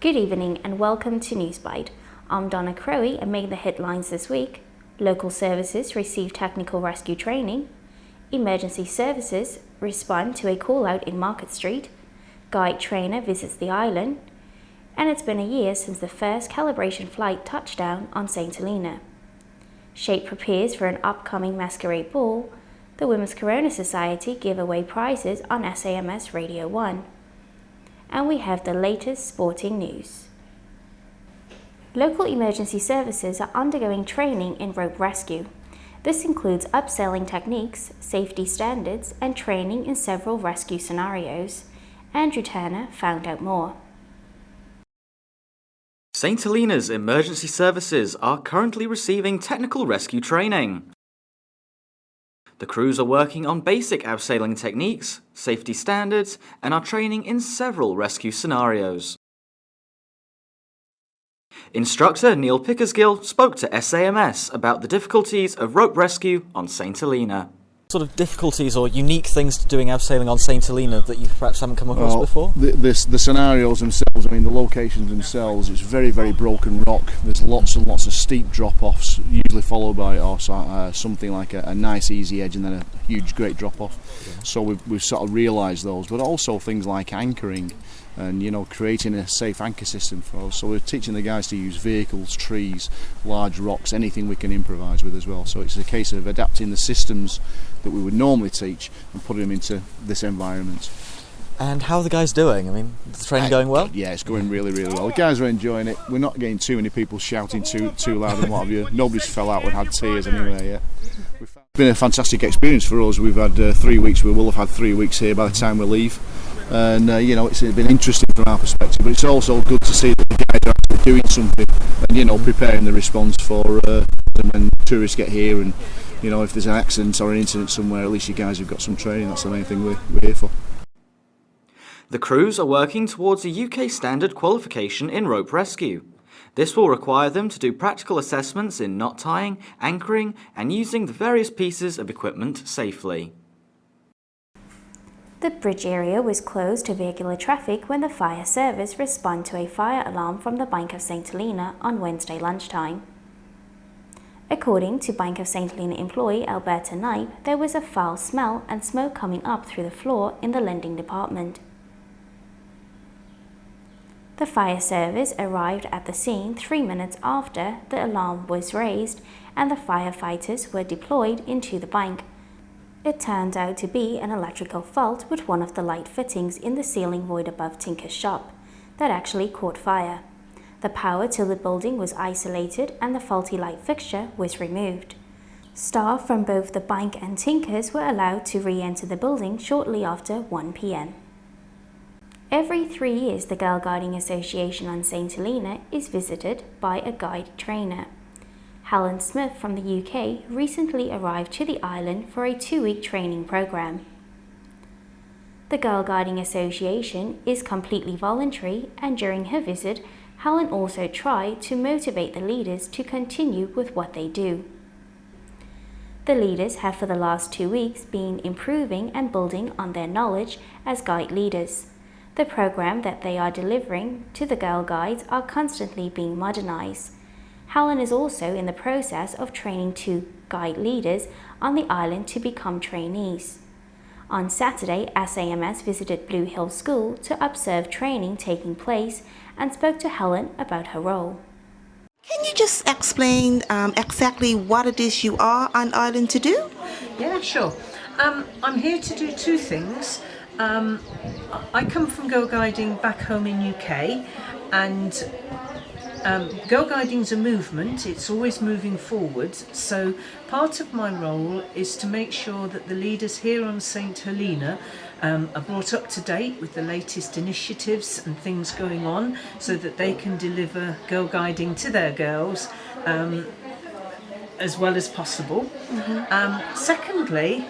Good evening and welcome to Newsbite. I'm Donna Crowie and making the headlines this week. Local services receive technical rescue training. Emergency services respond to a call-out in Market Street. Guide trainer visits the island. And it's been a year since the first calibration flight touched down on St Helena. Shape prepares for an upcoming Masquerade Ball. The Women's Corona Society give away prizes on SAMS Radio 1. And we have the latest sporting news. Local emergency services are undergoing training in rope rescue. This includes upselling techniques, safety standards, and training in several rescue scenarios. Andrew Turner found out more. St Helena's emergency services are currently receiving technical rescue training. The crews are working on basic abseiling techniques, safety standards, and are training in several rescue scenarios. Instructor Neil Pickersgill spoke to SAMS about the difficulties of rope rescue on St Helena. Sort of difficulties or unique things to doing abseiling on St Helena that you perhaps haven't come across before? The scenarios themselves, the locations themselves, it's very, very broken rock. There's lots and lots of steep drop-offs, usually followed by something like a nice easy edge and then a huge great drop-off. Yeah. So we've sort of realised those, but also things like anchoring and creating a safe anchor system for us. So we're teaching the guys to use vehicles, trees, large rocks, anything we can improvise with as well. So it's a case of adapting the systems that we would normally teach and putting them into this environment. And how are the guys doing? Is the training going well? Yeah, it's going really, really well. The guys are enjoying it. We're not getting too many people shouting too loud and what have you. Nobody's fell out and had tears anyway yet. It's been a fantastic experience for us. We've had 3 weeks. We will have had 3 weeks here by the time we leave. And it's been interesting from our perspective, but it's also good to see that the guys are actually doing something and preparing the response for them when tourists get here, and if there's an accident or an incident somewhere, at least you guys have got some training. That's the main thing we're here for. The crews are working towards a UK standard qualification in rope rescue. This will require them to do practical assessments in knot tying, anchoring, and using the various pieces of equipment safely. The bridge area was closed to vehicular traffic when the fire service responded to a fire alarm from the Bank of St Helena on Wednesday lunchtime. According to Bank of St Helena employee Alberta Knipe, there was a foul smell and smoke coming up through the floor in the lending department. The fire service arrived at the scene 3 minutes after the alarm was raised, and the firefighters were deployed into the bank. It turned out to be an electrical fault with one of the light fittings in the ceiling void above Tinker's shop that actually caught fire. The power to the building was isolated and the faulty light fixture was removed. Staff from both the bank and Tinker's were allowed to re-enter the building shortly after 1 p.m. Every 3 years, the Girl Guiding Association on St Helena is visited by a guide trainer. Helen Smith from the UK recently arrived to the island for a 2-week training program. The Girl Guiding Association is completely voluntary, and during her visit, Helen also tried to motivate the leaders to continue with what they do. The leaders have for the last 2 weeks been improving and building on their knowledge as guide leaders. The program that they are delivering to the Girl Guides are constantly being modernized. Helen is also in the process of training 2 guide leaders on the island to become trainees. On Saturday, SAMS visited Blue Hill School to observe training taking place and spoke to Helen about her role. Can you just explain exactly what it is you are on island to do? Yeah, sure. I'm here to do 2 things. I come from Go Guiding back home in UK, and Go Guiding's a movement. It's always moving forward, so part of my role is to make sure that the leaders here on St Helena are brought up to date with the latest initiatives and things going on, so that they can deliver Go Guiding to their girls as well as possible. Secondly,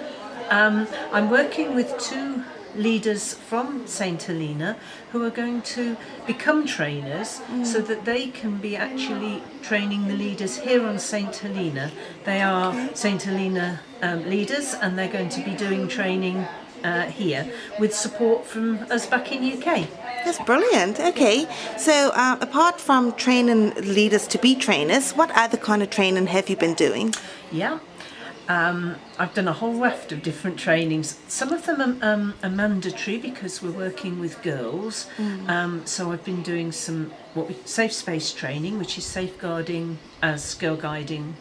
I'm working with 2 leaders from St Helena who are going to become trainers so that they can be actually training the leaders here on St Helena. They are St Helena leaders, and they're going to be doing training here with support from us back in UK. That's brilliant. Okay. So apart from training leaders to be trainers, what other kind of training have you been doing? Yeah. I've done a whole raft of different trainings. Some of them are mandatory because we're working with girls. So I've been doing some safe space training, which is safeguarding as girl guiding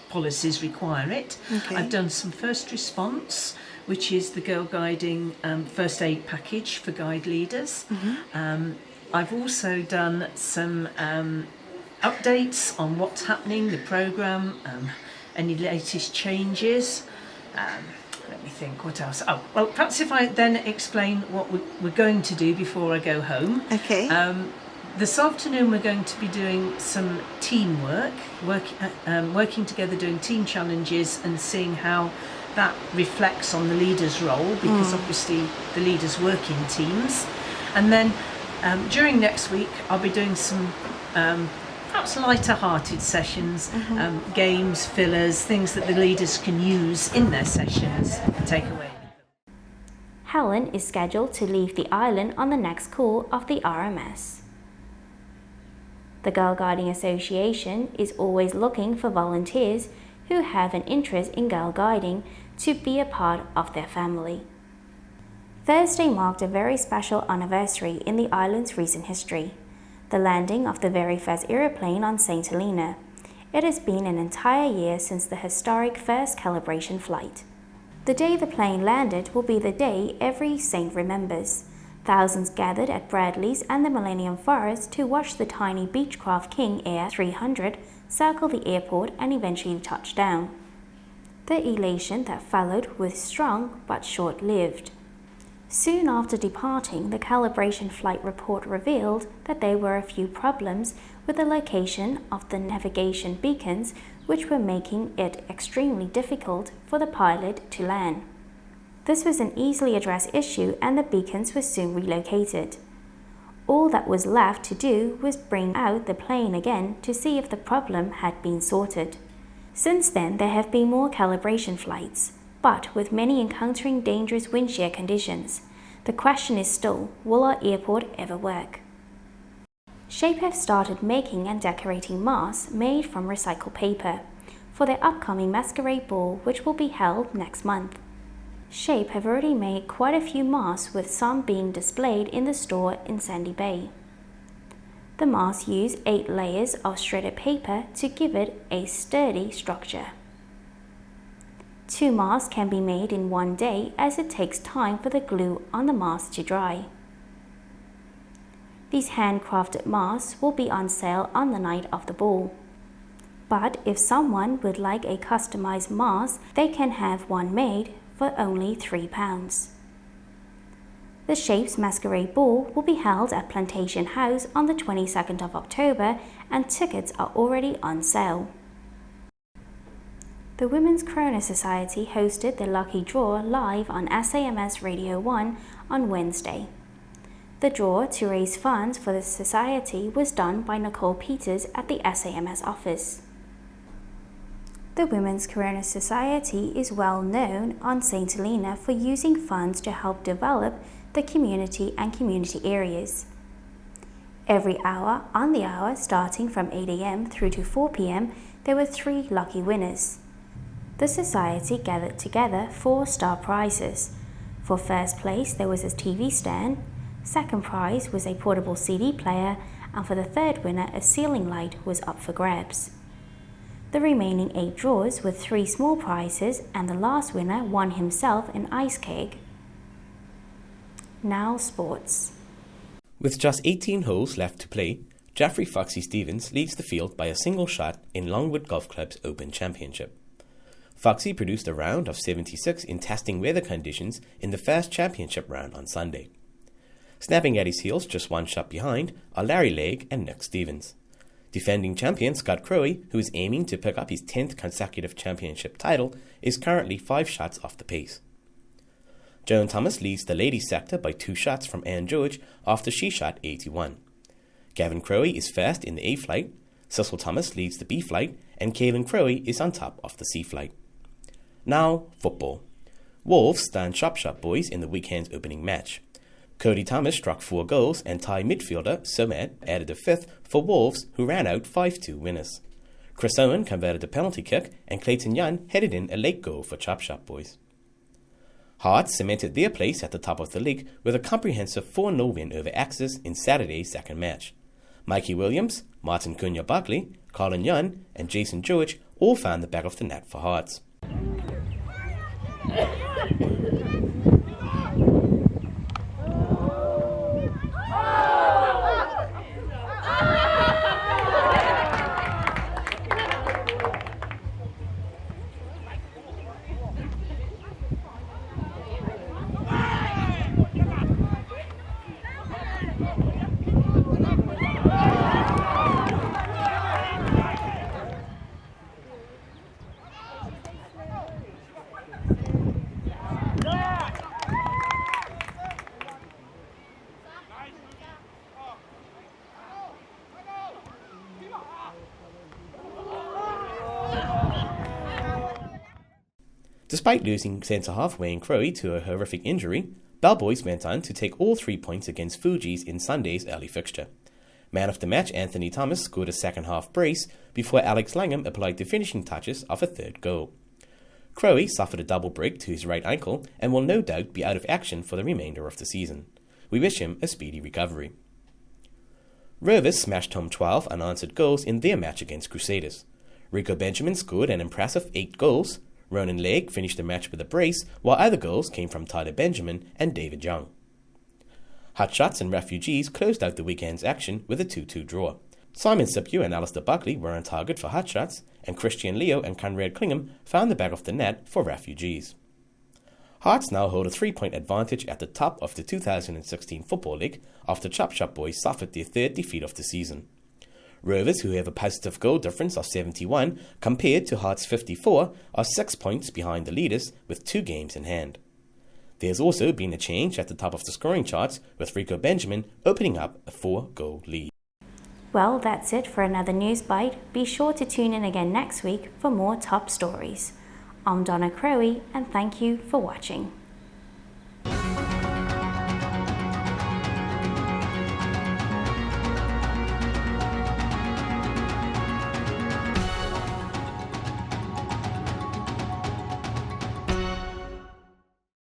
policies require it. Okay. I've done some first response, which is the girl guiding first aid package for guide leaders. I've also done some updates on what's happening, the programme, any latest changes. Let me think, what else? Oh, well, perhaps if I then explain what we're going to do before I go home. Okay. This afternoon we're going to be doing some teamwork, working together, doing team challenges and seeing how that reflects on the leader's role, because obviously the leaders work in teams. And then during next week I'll be doing some perhaps lighter-hearted sessions, games, fillers, things that the leaders can use in their sessions and take away. Helen is scheduled to leave the island on the next call of the RMS. The Girl Guiding Association is always looking for volunteers who have an interest in girl guiding to be a part of their family. Thursday marked a very special anniversary in the island's recent history, the landing of the very first aeroplane on St Helena. It has been an entire year since the historic first calibration flight. The day the plane landed will be the day every saint remembers. Thousands gathered at Bradley's and the Millennium Forest to watch the tiny Beechcraft King Air 300 circle the airport and eventually touch down. The elation that followed was strong but short-lived. Soon after departing, the calibration flight report revealed that there were a few problems with the location of the navigation beacons, which were making it extremely difficult for the pilot to land. This was an easily addressed issue and the beacons were soon relocated. All that was left to do was bring out the plane again to see if the problem had been sorted. Since then, there have been more calibration flights, but with many encountering dangerous wind shear conditions. The question is still, will our airport ever work? Shape have started making and decorating masks made from recycled paper for their upcoming Masquerade Ball, which will be held next month. Shape have already made quite a few masks, with some being displayed in the store in Sandy Bay. The masks use 8 layers of shredded paper to give it a sturdy structure. 2 masks can be made in one day, as it takes time for the glue on the mask to dry. These handcrafted masks will be on sale on the night of the ball. But if someone would like a customized mask, they can have one made for only £3. The Shape's Masquerade Ball will be held at Plantation House on the 22nd of October, and tickets are already on sale. The Women's Corona Society hosted the Lucky Draw live on SAMS Radio 1 on Wednesday. The draw to raise funds for the society was done by Nicole Peters at the SAMS office. The Women's Corona Society is well known on St Helena for using funds to help develop the community and community areas. Every hour on the hour, starting from 8 a.m. through to 4 p.m, there were 3 lucky winners. The society gathered together 4 star prizes. For first place, there was a TV stand, second prize was a portable CD player, and for the third winner, a ceiling light was up for grabs. The remaining 8 draws were 3 small prizes, and the last winner won himself an ice cake. Now sports. With just 18 holes left to play, Jeffrey Foxy Stevens leads the field by a single shot in Longwood Golf Club's Open Championship. Foxy produced a round of 76 in testing weather conditions in the first championship round on Sunday. Snapping at his heels just 1 shot behind are Larry Legg and Nick Stevens. Defending champion Scott Crowie, who is aiming to pick up his 10th consecutive championship title, is currently 5 shots off the pace. Joan Thomas leads the ladies sector by 2 shots from Anne George after she shot 81. Gavin Crowie is first in the A flight, Cecil Thomas leads the B flight, and Caelan Crowie is on top of the C flight. Now, football. Wolves stand Chop Boys in the weekend's opening match. Cody Thomas struck 4 goals and Thai midfielder Somed added a 5th for Wolves, who ran out 5-2 winners. Chris Owen converted a penalty kick and Clayton Young headed in a late goal for Chop Boys. Hearts cemented their place at the top of the league with a comprehensive 4-0 win over Axis in Saturday's second match. Mikey Williams, Martin Cunha-Buckley, Colin Young and Jason George all found the back of the net for Hearts. Despite losing centre-half Wayne Crowie to a horrific injury, Bellboys went on to take all 3 points against Fuji's in Sunday's early fixture. Man of the match Anthony Thomas scored a second-half brace before Alex Langham applied the finishing touches of a 3rd goal. Crowie suffered a double break to his right ankle and will no doubt be out of action for the remainder of the season. We wish him a speedy recovery. Rovers smashed home 12 unanswered goals in their match against Crusaders. Rico Benjamin scored an impressive 8 goals. Ronan Legg finished the match with a brace, while other goals came from Tyler Benjamin and David Young. Hotshots and Refugees closed out the weekend's action with a 2-2 draw. Simon Sipiu and Alistair Buckley were on target for Hotshots, and Christian Leo and Conrad Klingham found the back of the net for Refugees. Hearts now hold a 3-point advantage at the top of the 2016 Football League after Chop Boys suffered their 3rd defeat of the season. Rovers, who have a positive goal difference of 71 compared to Hearts 54, are 6 points behind the leaders with 2 games in hand. There's also been a change at the top of the scoring charts, with Rico Benjamin opening up a 4-goal lead. Well, that's it for another Newsbite. Be sure to tune in again next week for more top stories. I'm Donna Crowie, and thank you for watching.